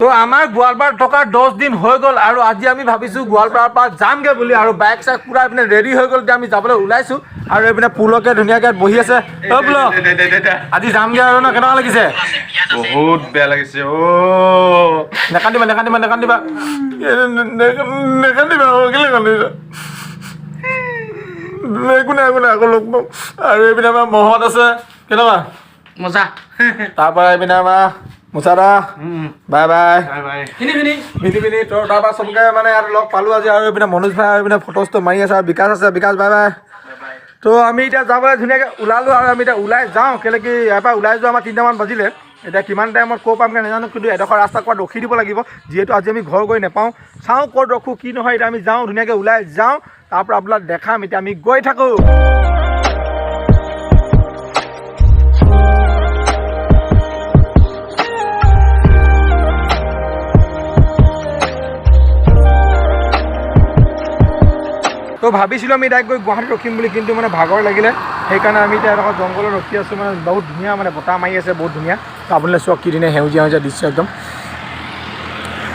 তো আমাৰ গোৱালপাৰাত থকা 10 দিন হৈ গ'ল আৰু আজি আমি ভাবিছোঁ গোৱালপাৰাৰ পৰা যামগৈ বুলি আৰু বাইক চাইক পুৰা এইপিনে ৰেডি হৈ গ'ল। এতিয়া আমি যাবলৈ ওলাইছোঁ আৰু এইপিনে পুলকে ধুনীয়াকৈ বহি আছে। আজি যামগৈ আৰু ন, কেনেকুৱা লাগিছে? বহুত বেয়া লাগিছে। নেকান্দিবা নেকান্দিবা নেকান্দিবা নেকান্দিবা কেলৈ কান্দিছা? একো নাই একো নাই, আকৌ লগ পাম। আৰু এইপিনে আমাৰ মহত আছে, কেনেকুৱা মজা। তাৰপৰা এইপিনে আমাৰ মুচাদা বাই বাই ভিনি তোৰ তাৰপৰা চবকে মানে ইয়াত লগ পালোঁ আজি। আৰু এইপিনে মনোজ ভাই আৰু এইপিনে ফটোজটো মাৰি আছে আৰু বিকাশ আছে, বিকাশ বাই বাই। তো আমি এতিয়া যাবলৈ ধুনীয়াকৈ ওলালোঁ আৰু আমি এতিয়া ওলাই যাওঁ। কেলৈ কি ইয়াৰ পৰা ওলাই যোৱা আমাৰ 3টামান বাজিলে। এতিয়া কিমান টাইমত ক'ৰ পামগৈ নাজানো, কিন্তু এডোখৰ ৰাস্তা ক'ৰবাত ৰখি দিব লাগিব, যিহেতু আজি আমি ঘৰ গৈ নাপাওঁ। চাওঁ ক'ত ৰখোঁ কি নহয়। এতিয়া আমি যাওঁ, ধুনীয়াকৈ ওলাই যাওঁ, তাৰপৰা আপোনাক দেখাম। এতিয়া আমি গৈ থাকোঁ। তো ভাবিছিলোঁ আমি ডাইৰেক্ট গৈ গুৱাহাটীত ৰখিম বুলি, কিন্তু মানে ভাগৰ লাগিলে, সেইকাৰণে আমি এতিয়া এডোখৰ জংঘলত ৰখি আছোঁ। মানে বহুত ধুনীয়া, মানে বতাহ মাৰি আছে বহুত ধুনীয়া। তো আপোনালোকে চোৱা কি ধুনীয়া সেউজীয়া সেউজীয়া দৃশ্য একদম।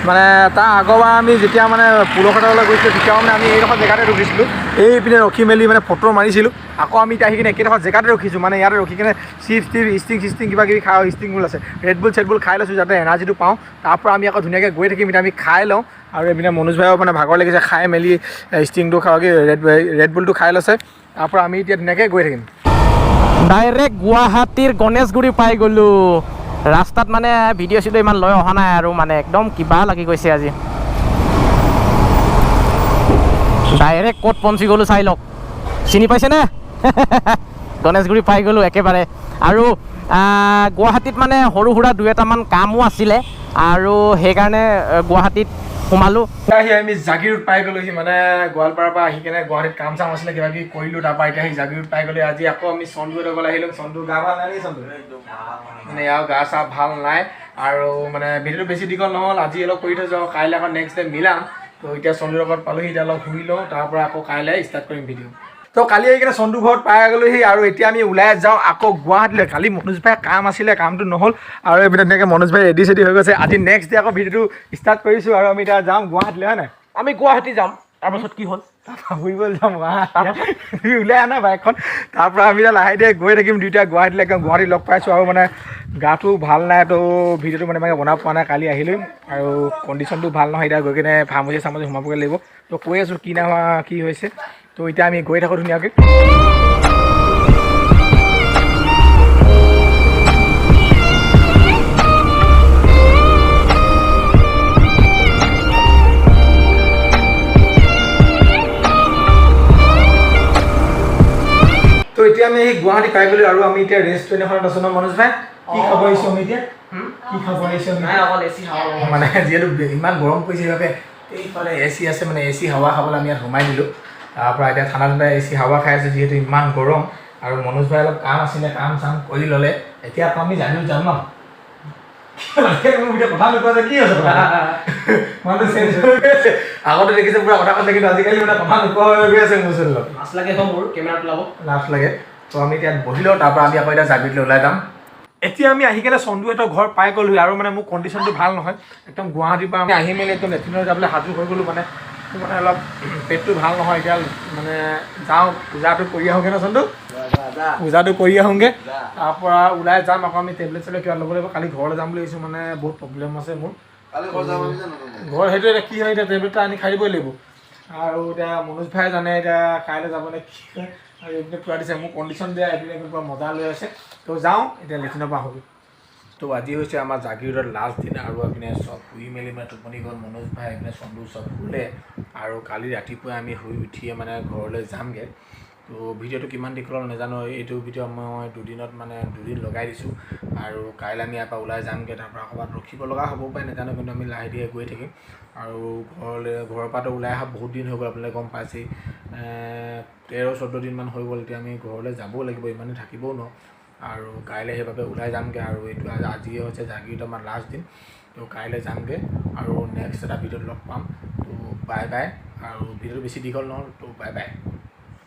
মানে তাৰ আগৰবাৰ আমি যেতিয়া মানে পুলখেতলৈ গৈছিলোঁ, তেতিয়াও মানে আমি এইডোখৰ জেগাতে ৰখিছিলোঁ। এইপিনে ৰখি মেলি মানে ফটো মাৰিছিলোঁ। আকৌ আমি এতিয়া আহি কিনে একেডোখৰ জেগাতে ৰখিছোঁ। মানে ইয়াতে ৰখি কিনে চিপছ ষ্টিং কিবা কিবি খাওঁ, ষ্টিংবোৰ আছে, ৰেডবুল খাই লৈছোঁ যাতে এনাৰ্জিটো পাওঁ। তাৰপৰা আমি আকৌ ধুনীয়াকৈ গৈ থাকিম। এতিয়া আমি খাই লওঁ। আৰু এইপিনে মনোজ ভাইও মানে ভাগৰ লাগিছে, খাই মেলি ষ্টিংটো খাওঁ কি ৰেডবুলটো খাই লৈছে। তাৰপৰা আমি এতিয়া ধুনীয়াকৈ গৈ থাকিম। ডাইৰেক্ট গুৱাহাটীৰ গণেশগুৰি পাই গ'লোঁ। ৰাস্তাত মানে ভিডিঅ' চিডিঅ' ইমান লৈ অহা নাই আৰু মানে একদম কিবা লাগি গৈছে আজি। ডাইৰেক্ট ক'ত পঞ্চি গ'লোঁ চাই লওক, চিনি পাইছেনে? গণেশগুৰি পাই গ'লোঁ একেবাৰে। আৰু গুৱাহাটীত মানে সৰু সুৰা 2-এটামান কামো আছিলে আৰু সেইকাৰণে গুৱাহাটীত সোমালোঁ। আহি আমি জাগিৰোড পাই গ'লোহি। মানে গোৱালপাৰাৰ পৰা আহি কেনে গুৱাহাটীত কাম চাম আছিলে, কিবা কিবি কৰিলোঁ। তাৰপৰা এতিয়া আহি জাগিৰোড পাই গ'লো। আজি আকৌ আমি চন্দুহঁতৰ ঘৰলৈ আহিলোঁ। চন্দুৰ গা ভাল নাই নেকি? চন্দু মানে ইয়াৰ গা চা ভাল নাই। আৰু মানে ভিডিঅ'টো বেছি দীঘল নহ'ল, আজি অলপ কৰি থৈছোঁ আৰু কাইলৈ আকৌ নেক্সট ডে মিলাম। তো এতিয়া চন্দুৰ ঘৰত পালোহি, এতিয়া অলপ শুই লওঁ, তাৰপৰা আকৌ কাইলৈ ষ্টাৰ্ট কৰিম ভিডিঅ'। তো কালি আহি কিনে চন্দু ঘৰত পাই গ'লোহি আৰু এতিয়া আমি ওলাই যাওঁ আকৌ গুৱাহাটীলৈ। কালি মনোজ ভাই কাম আছিলে, কামটো নহ'ল আৰু এইপিনে ধুনীয়াকৈ মনোজ ভাই ৰেডি চেডি হৈ গৈছে। আজি নেক্সট ডে আকৌ ভিডিঅ'টো ষ্টাৰ্ট কৰিছোঁ আৰু আমি এতিয়া যাম গুৱাহাটীলৈ, হয় নাই? আমি গুৱাহাটী যাম, তাৰপাছত কি হ'ল? তাৰপৰা ফুৰিবলৈ যাম তুমি ওলাই আনা বাইকখন। তাৰপৰা আমি এতিয়া লাহে ধীৰে গৈ থাকিম দুইটা গুৱাহাটীলৈ। একদম গুৱাহাটীত লগ পাইছোঁ আৰু মানে গাটো ভাল নাই, তো ভিডিঅ'টো মানে বনাব পৰা নাই। কালি আহিলোঁ আৰু কণ্ডিশ্যনটো ভাল নহয়। এতিয়া গৈ কিনে ফাৰ্মাচী সোমাবগৈ লাগিব। তো কৈ আছোঁ কি নাই কি হৈছে। তো এতিয়া আমি গৈ থাকোঁ ধুনীয়াকৈ। তো এতিয়া আমি সেই গুৱাহাটী পাই গ'লোঁ আৰু আমি এতিয়া ৰেষ্টুৰেণ্ট এখনত আছোঁ ন মনোজ ভাই? কি খাব আহিছোঁ আমি এতিয়া? কি খাব আহিছোঁ আমি? অকল এচি খাব মানে যিহেতু ইমান গৰম পৰিছে, সেইবাবে এইফালে এচি আছে, মানে এচি হাৱা খাবলৈ আমি ইয়াত সোমাই দিলোঁ। তাৰপৰা এতিয়া ঠাণ্ডা ঠাণ্ডা এচি হাৱা খাই আছোঁ, যিহেতু ইমান গৰম। আৰু মনোজ ভাই অলপ কাম আছিলে, কাম চাম কৰি ল'লে। এতিয়া আকৌ আমি জানিও যাম ন। কথা নোকোৱা যে কি হৈছে? মানুহটো চেঞ্জ হৈ গৈছে। আগতে দেখিছে পুৰা কথা কৈছে, কিন্তু আজিকালি মানে কথা নোকোৱা হৈ গৈ আছে মোৰ ওচৰত। মাছ লাগে হ'ব মোৰ কেমেৰাত ওলাব লাজ লাগে। তো আমি এতিয়া বহি লওঁ, তাৰপৰা আমি আকৌ এতিয়া জাগিৰোডলৈ ওলাই যাম। এতিয়া আমি আহি কেনে চন্দুহঁতৰ ঘৰ পাই গ'লোহি আৰু মানে মোৰ কণ্ডিশ্যনটো ভাল নহয়। একদম গুৱাহাটীৰ পৰা আমি আহি মেলি একদম লেট্ৰিনত যাবলৈ সাজু হৈ গ'লোঁ। মানে অলপ পেটটো ভাল নহয়। এতিয়া মানে যাওঁ, পূজাটো কৰি আহোঁগৈ ন চন্দু? পূজাটো কৰি আহোঁগৈ, তাৰপৰা ওলাই যাম। আকৌ আমি টেবলেট চেবলেট কিবা ল'ব লাগিব। কালি ঘৰলৈ যাম বুলি ভাবিছোঁ, মানে বহুত প্ৰব্লেম আছে মোৰ ঘৰ। সেইটো এতিয়া কি হয়, এতিয়া টেবলেটটা আনি খাই দিবই লাগিব। আৰু এতিয়া মনোজ ভাই জানে এতিয়া কাইলৈ যাবলৈ কি হয়। আৰু এইপিনে পূৰা দিছে, মোৰ কণ্ডিশ্যন বেয়া, এইপিনে পূৰা মজা লৈ আছে। তো যাওঁ এতিয়া লেট্ৰিনৰ পৰা আহোঁগৈ। তো আজি হৈছে আমাৰ জাগিৰোডৰ লাষ্ট দিন আৰু এইপিনে চব শুই মেলি মানে টোপনি গ'ল। মনোজ ভাই এইপিনে চন্দু চব শুলে। আৰু কালি ৰাতিপুৱাই আমি শুই উঠিয়ে মানে ঘৰলৈ যামগৈ। তো ভিডিঅ'টো কিমান দীঘল নাজানো। এইটো ভিডিঅ' মই 2 দিন লগাই দিছোঁ। আৰু কাইলৈ আমি ইয়াৰ পৰা ওলাই যামগৈ। তাৰপৰা ক'ৰবাত ৰখিব লগা হ'ব পাৰে নাজানো, কিন্তু আমি লাহে ধীৰে গৈ থাকিম। আৰু ঘৰৰ পৰাতো ওলাই অহা বহুত দিন হৈ গ'ল, আপোনালোকে গম পাইছেই। 13-14 দিনমান হৈ গ'ল। এতিয়া আমি ঘৰলৈ যাবও লাগিব, ইমানে থাকিবও নোৱাৰোঁ। আৰু কাইলৈ সেইবাবে ওলাই যামগৈ। আৰু এইটো আজি হৈছে জাগিৰোডৰ আমাৰ লাষ্ট দিন। তো কাইলৈ যামগৈ আৰু নেক্সট এটা ভিডিঅ'ত লগ পাম। তো বাই বাই। আৰু ভিডিঅ'টো বেছি দীঘল নহ'ল, তো বাই বাই।